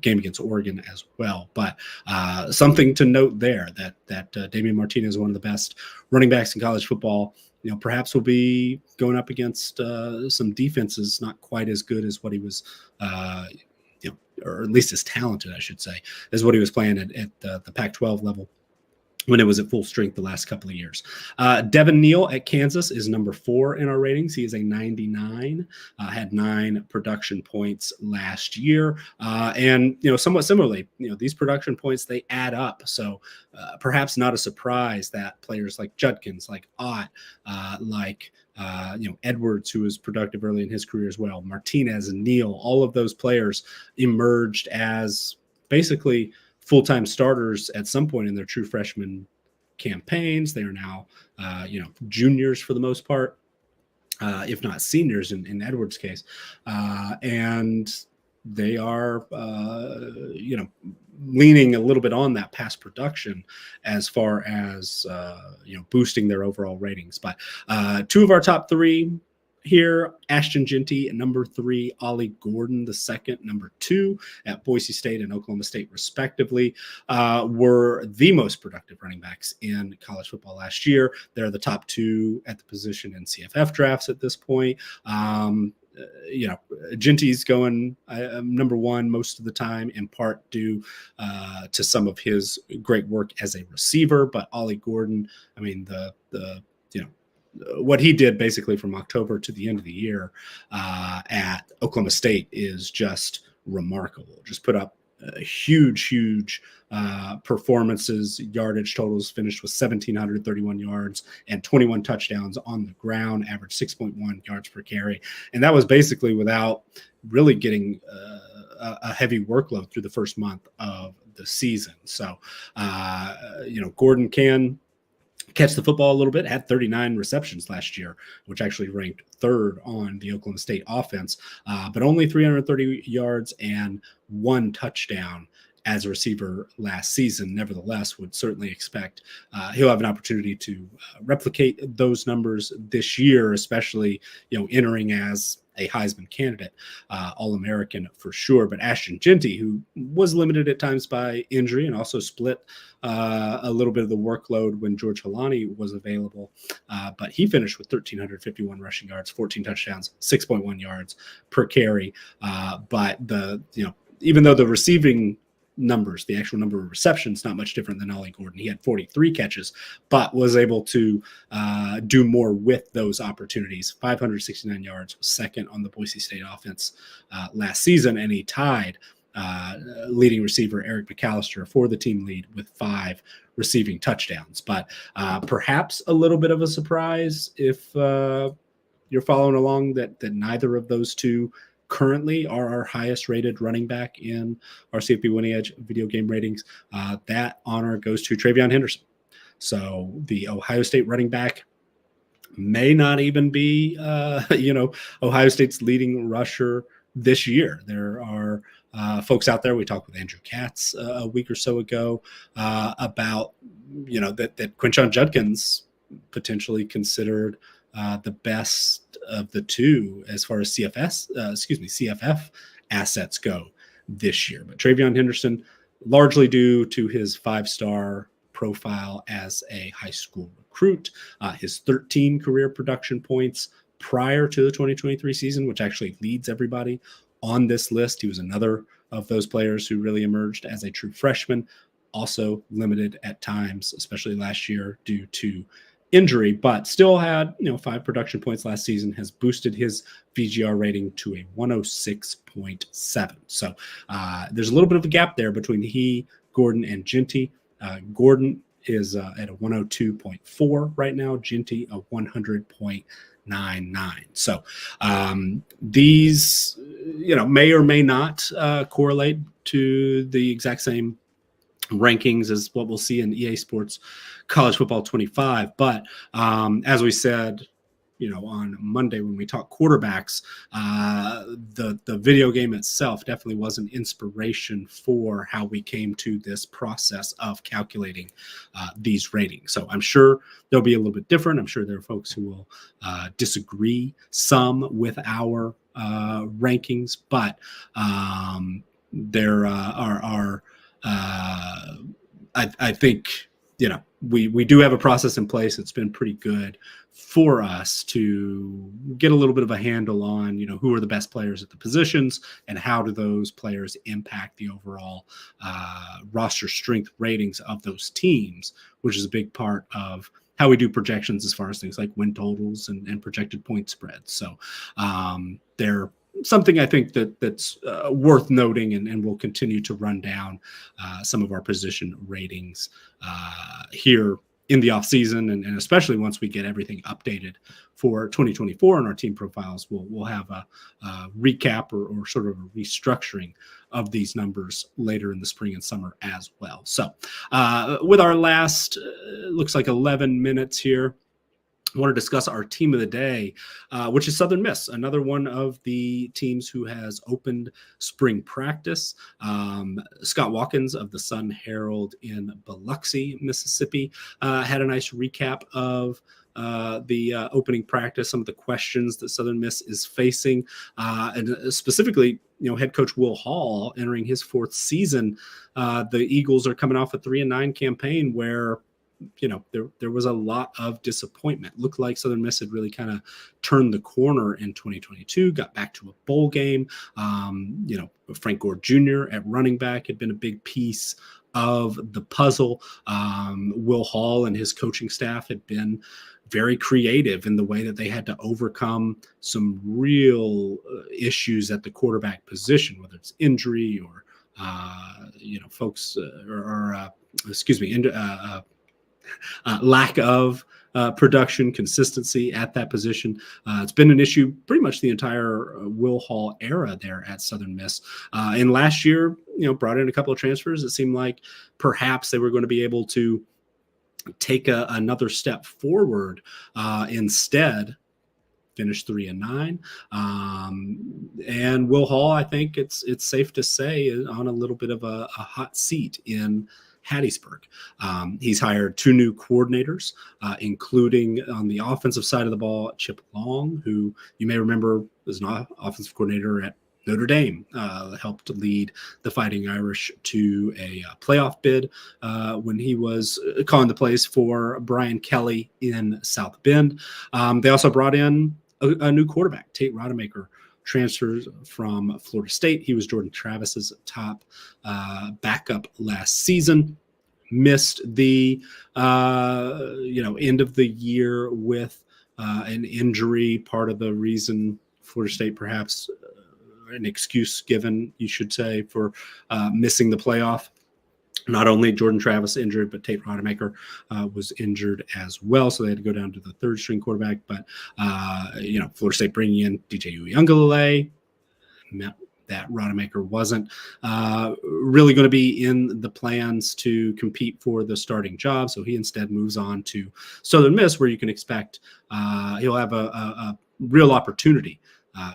game against Oregon as well. But something to note there that Damian Martinez is one of the best running backs in college football. Perhaps will be going up against some defenses not quite as good as what he was, or at least as talented, I should say, as what he was playing at the Pac-12 level when it was at full strength the last couple of years. Dein Neal at Kansas is number 4 in our ratings. He is a 99, had 9 production points last year. And somewhat similarly, these production points, they add up. So perhaps not a surprise that players like Judkins, like Ott, Edwards, who was productive early in his career as well, Martinez and Neal, all of those players emerged as basically full-time starters at some point in their true freshman campaigns. They are now, juniors for the most part, if not seniors in Edwards' case. And they are, leaning a little bit on that past production as far as, boosting their overall ratings. But 2 of our top 3 here, Ashton Jeanty at number 3, Ollie Gordon II, number 2 at Boise State and Oklahoma State, respectively, were the most productive running backs in college football last year. They're the top 2 at the position in CFF drafts at this point. Jeanty's going number 1 most of the time, in part due to some of his great work as a receiver. But Ollie Gordon, I mean, what he did basically from October to the end of the year at Oklahoma State is just remarkable. Just put up huge performances. Yardage totals finished with 1,731 yards and 21 touchdowns on the ground, averaged 6.1 yards per carry. And that was basically without really getting a heavy workload through the first month of the season. So, Gordon can catch the football a little bit, had 39 receptions last year, which actually ranked 3rd on the Oklahoma State offense, but only 330 yards and 1 touchdown as a receiver last season. Nevertheless, would certainly expect he'll have an opportunity to replicate those numbers this year, especially, entering as a Heisman candidate, All-American for sure. But Ashton Jeanty, who was limited at times by injury and also split a little bit of the workload when George Holani was available, but he finished with 1,351 rushing yards, 14 touchdowns, 6.1 yards per carry. But even though the receiving numbers, the actual number of receptions, not much different than Ollie Gordon. He had 43 catches, but was able to do more with those opportunities. 569 yards, second on the Boise State offense last season, and he tied leading receiver Eric McAllister for the team lead with 5 receiving touchdowns. But perhaps a little bit of a surprise if you're following along that neither of those two currently are our highest rated running back in our CFP Winning Edge video game ratings. That honor goes to TreVeyon Henderson. So the Ohio State running back may not even be, Ohio State's leading rusher this year. There are folks out there. We talked with Andrew Katz a week or so ago about, that Quinshon Judkins potentially considered the best of the two as far as CFF assets go this year. But TreVeyon Henderson, largely due to his 5-star profile as a high school recruit, his 13 career production points prior to the 2023 season, which actually leads everybody on this list. He was another of those players who really emerged as a true freshman, also limited at times, especially last year due to injury, but still had 5 production points last season, has boosted his VGR rating to a 106.7. So there's a little bit of a gap there between he, Gordon, and Jeanty. Gordon is at a 102.4 right now, Jeanty a 100.99. So these may or may not correlate to the exact same rankings as what we'll see in EA Sports College Football 25. But as we said, on Monday when we talked quarterbacks, the video game itself definitely was an inspiration for how we came to this process of calculating these ratings. So I'm sure they'll be a little bit different. I'm sure there are folks who will disagree some with our rankings, but there are I think we do have a process in place that's been pretty good for us to get a little bit of a handle on who are the best players at the positions and how do those players impact the overall roster strength ratings of those teams, which is a big part of how we do projections as far as things like win totals and projected point spreads. So they're something I think that's worth noting, and we'll continue to run down some of our position ratings here in the off season, and especially once we get everything updated for 2024 and our team profiles, we'll have a recap or sort of a restructuring of these numbers later in the spring and summer as well. So with our last, looks like 11 minutes here, I want to discuss our team of the day, which is Southern Miss, another one of the teams who has opened spring practice. Scott Watkins of the Sun Herald in Biloxi, Mississippi, had a nice recap of the opening practice, some of the questions that Southern Miss is facing, and specifically, head coach Will Hall entering his 4th season. The Eagles are coming off a 3-9 campaign where there was a lot of disappointment. Looked like Southern Miss had really kind of turned the corner in 2022, got back to a bowl game. Frank Gore Jr. at running back had been a big piece of the puzzle. Will Hall and his coaching staff had been very creative in the way that they had to overcome some real issues at the quarterback position, whether it's injury or, lack of production consistency at that position. It's been an issue pretty much the entire Will Hall era there at Southern Miss. And last year, brought in a couple of transfers. It seemed like perhaps they were going to be able to take another step forward. Instead, finished 3-9. And Will Hall, I think it's safe to say, is on a little bit of a hot seat in Hattiesburg. He's hired 2 new coordinators, including on the offensive side of the ball, Chip Long, who you may remember was an offensive coordinator at Notre Dame, helped lead the Fighting Irish to a playoff bid when he was calling the plays for Brian Kelly in South Bend. They also brought in a new quarterback, Tate Rodemaker, transfers from Florida State. He was Jordan Travis's top backup last season. Missed the end of the year with an injury. Part of the reason Florida State perhaps an excuse given, you should say, for missing the playoff. Not only Jordan Travis injured, but Tate Rodemaker was injured as well. So they had to go down to the 3rd string quarterback. But, Florida State bringing in DJ Uiagalelei meant that Rodemaker wasn't really going to be in the plans to compete for the starting job. So he instead moves on to Southern Miss, where you can expect he'll have a real opportunity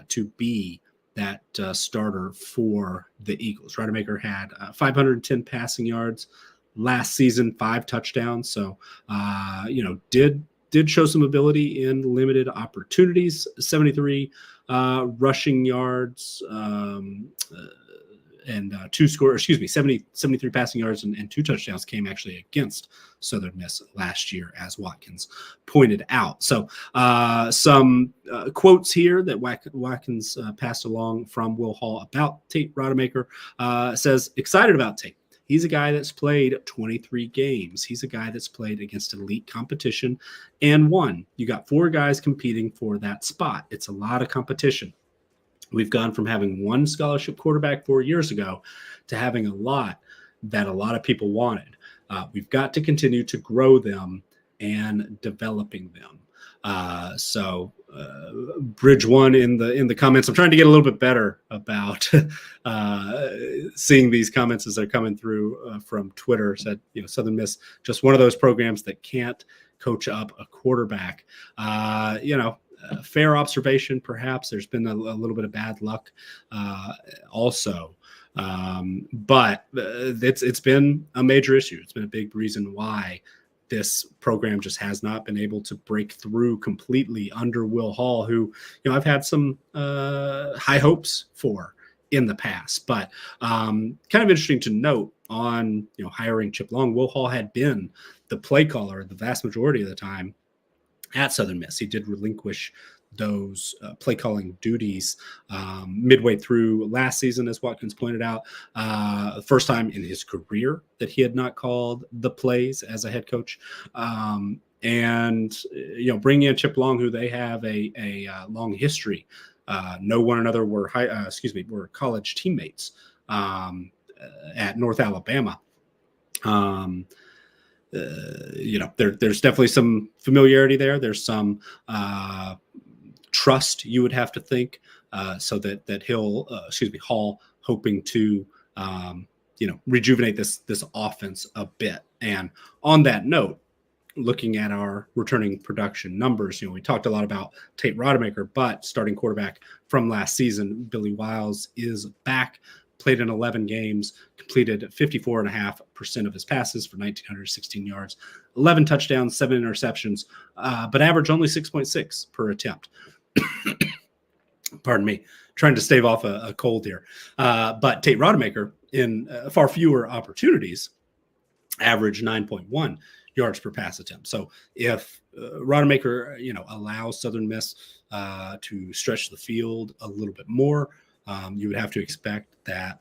to be that starter for the Eagles. Rodemaker had 510 passing yards last season, 5 touchdowns. So, did show some ability in limited opportunities. 73 rushing yards and 73 passing yards and 2 touchdowns came actually against Southern Miss last year, as Watkins pointed out. So some quotes here that Watkins passed along from Will Hall about Tate Rodemaker. Says, excited about Tate. He's a guy that's played 23 games. He's a guy that's played against elite competition and won. You got 4 guys competing for that spot. It's a lot of competition. We've gone from having 1 scholarship quarterback 4 years ago to having a lot that a lot of people wanted. We've got to continue to grow them and developing them. Bridge One in the comments. I'm trying to get a little bit better about seeing these comments as they're coming through from Twitter. Said, Southern Miss, just one of those programs that can't coach up a quarterback. Fair observation, perhaps. There's been a little bit of bad luck also. But it's been a major issue. It's been a big reason why this program just has not been able to break through completely under Will Hall, who, I've had some high hopes for in the past. But kind of interesting to note on, hiring Chip Long, Will Hall had been the play caller the vast majority of the time at Southern Miss. He did relinquish those play calling duties midway through last season, as Watkins pointed out. The first time in his career that he had not called the plays as a head coach. Bringing in Chip Long, who they have a long history, know one another, were college teammates at North Alabama. There's definitely some familiarity there. There's some trust, you would have to think, so that Hall hoping to rejuvenate this offense a bit. And on that note, looking at our returning production numbers, we talked a lot about Tate Rodemaker, but starting quarterback from last season, Billy Wiles, is back. Played in 11 games, completed 54.5% of his passes for 1,916 yards, 11 touchdowns, 7 interceptions, but averaged only 6.6 per attempt. Pardon me, trying to stave off a cold here. But Tate Rodemaker, in far fewer opportunities, averaged 9.1 yards per pass attempt. So if Rodemaker, allows Southern Miss to stretch the field a little bit more, you would have to expect that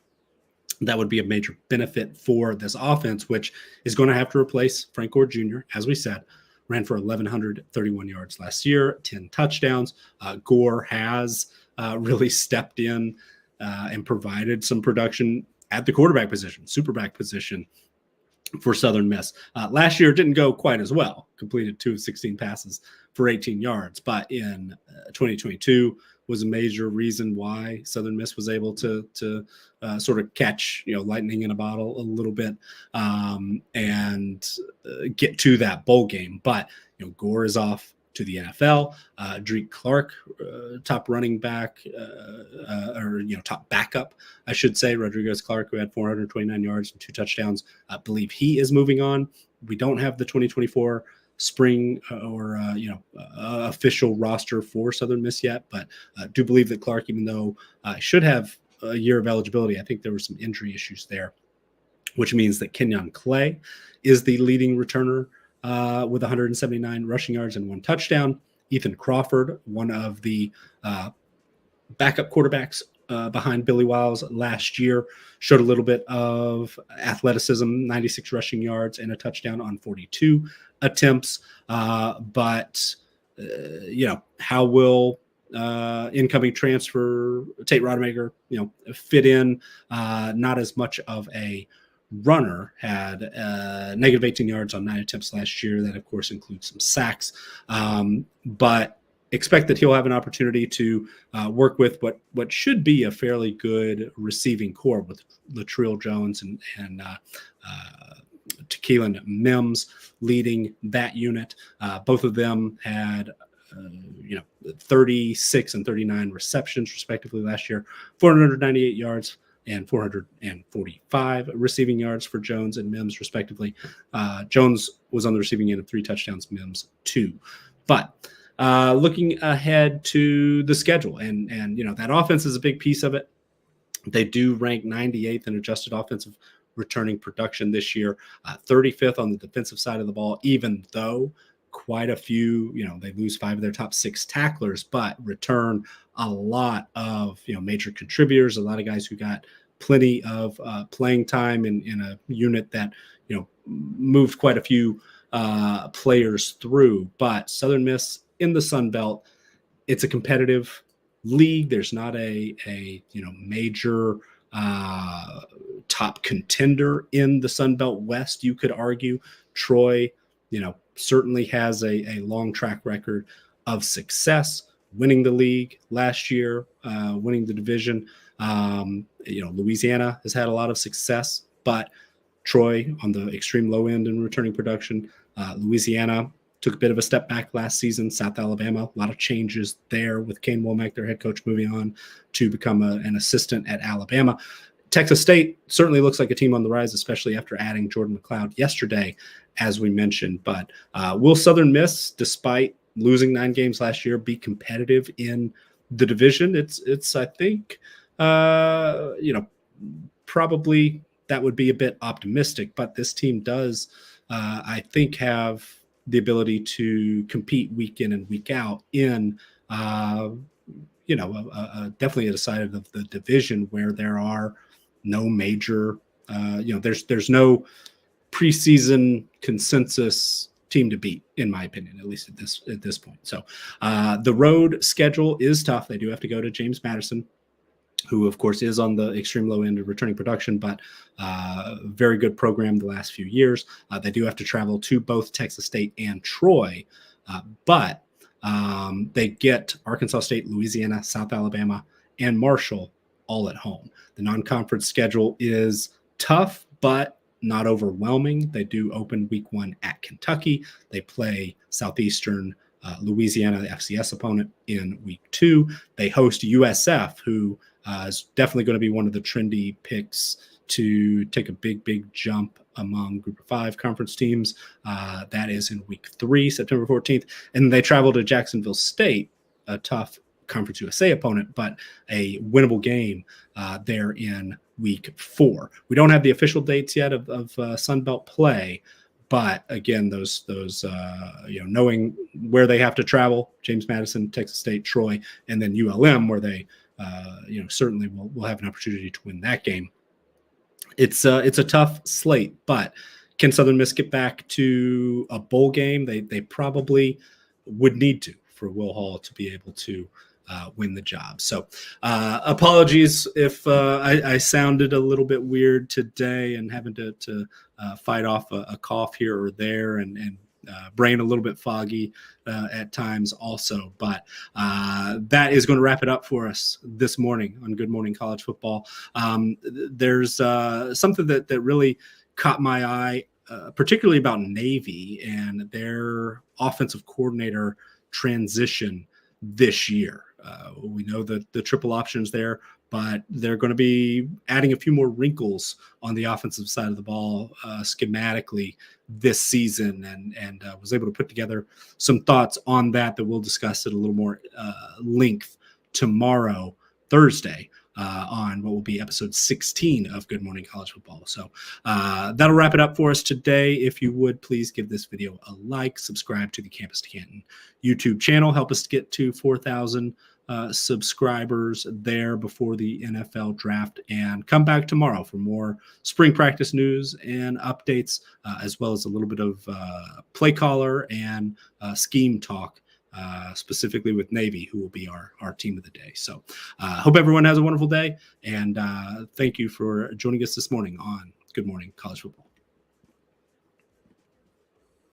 would be a major benefit for this offense, which is going to have to replace Frank Gore Jr., as we said. Ran for 1,131 yards last year, 10 touchdowns. Gore has really stepped in and provided some production at the quarterback position, superback position for Southern Miss. Last year, it didn't go quite as well. Completed 2 of 16 passes for 18 yards. But in 2022 was a major reason why Southern Miss was able to sort of catch, lightning in a bottle a little bit and get to that bowl game. But, Gore is off to the NFL. Drake Clark, top running back, top backup, I should say. Rodriguez Clark, who had 429 yards and 2 touchdowns, I believe he is moving on. We don't have the 2024 spring official roster for Southern Miss yet, but do believe that Clark, even though should have a year of eligibility, I think there were some injury issues there, which means that Kenyon Clay is the leading returner with 179 rushing yards and 1 touchdown. Ethan Crawford, one of the backup quarterbacks behind Billy Wiles last year, showed a little bit of athleticism, 96 rushing yards and a touchdown on 42 attempts. But how will incoming transfer Tate Rodemaker, fit in? Not as much of a runner, had negative 18 yards on 9 attempts last year. That, of course, includes some sacks. But expect that he'll have an opportunity to work with what should be a fairly good receiving core with Latrell Jones and Tequilin Mims leading that unit. Both of them had 36 and 39 receptions respectively last year, 498 yards and 445 receiving yards for Jones and Mims respectively. Jones was on the receiving end of 3 touchdowns, Mims 2. But looking ahead to the schedule, and that offense is a big piece of it. They do rank 98th in adjusted offensive returning production this year, 35th on the defensive side of the ball, even though quite a few, they lose 5 of their top 6 tacklers, but return a lot of, major contributors, a lot of guys who got plenty of playing time in a unit that, moved quite a few players through. But Southern Miss in the Sun Belt, it's a competitive league. There's not a major top contender in the Sun Belt West, you could argue. Troy, certainly has a long track record of success, winning the league last year, winning the division. Louisiana has had a lot of success, but Troy on the extreme low end in returning production. Louisiana took a bit of a step back last season. South Alabama, a lot of changes there with Kane Womack, their head coach, moving on to become an assistant at Alabama. Texas State certainly looks like a team on the rise, especially after adding Jordan McLeod yesterday, as we mentioned. But will Southern Miss, despite losing 9 games last year, be competitive in the division? It's I think, probably that would be a bit optimistic. But this team does, I think, have the ability to compete week in and week out in, definitely a side of the division where there are no major, there's no preseason consensus team to beat, in my opinion, at least at this point. So the road schedule is tough. They do have to go to James Madison, who, of course, is on the extreme low end of returning production, but very good program the last few years. They do have to travel to both Texas State and Troy, but they get Arkansas State, Louisiana, South Alabama, and Marshall all at home. The non-conference schedule is tough, but not overwhelming. They do open week 1 at Kentucky. They play Southeastern Louisiana, the FCS opponent, in week 2. They host USF, who is definitely going to be one of the trendy picks to take a big jump among Group of 5 conference teams. That is in week 3, September 14th. And they travel to Jacksonville State, a tough Conference USA opponent, but a winnable game there in week 4. We don't have the official dates yet of Sun Belt play, but again, those knowing where they have to travel, James Madison, Texas State, Troy, and then ULM, where they certainly will have an opportunity to win that game. It's a tough slate, but can Southern Miss get back to a bowl game? They probably would need to for Will Hall to be able to win the job. So apologies if I sounded a little bit weird today and having to fight off a cough here or there and brain a little bit foggy at times also. But that is going to wrap it up for us this morning on Good Morning College Football. There's something that really caught my eye, particularly about Navy and their offensive coordinator transition this year. We know that the triple options there, but they're going to be adding a few more wrinkles on the offensive side of the ball schematically this season, and was able to put together some thoughts on that we'll discuss at a little more length tomorrow, Thursday, on what will be episode 16 of Good Morning College Football. So that'll wrap it up for us today. If you would, please give this video a like, subscribe to the Campus to Canton YouTube channel, help us get to 4,000 subscribers there before the NFL draft, and come back tomorrow for more spring practice news and updates, as well as a little bit of play caller and scheme talk, specifically with Navy, who will be our team of the day. So hope everyone has a wonderful day, and thank you for joining us this morning on Good Morning College Football.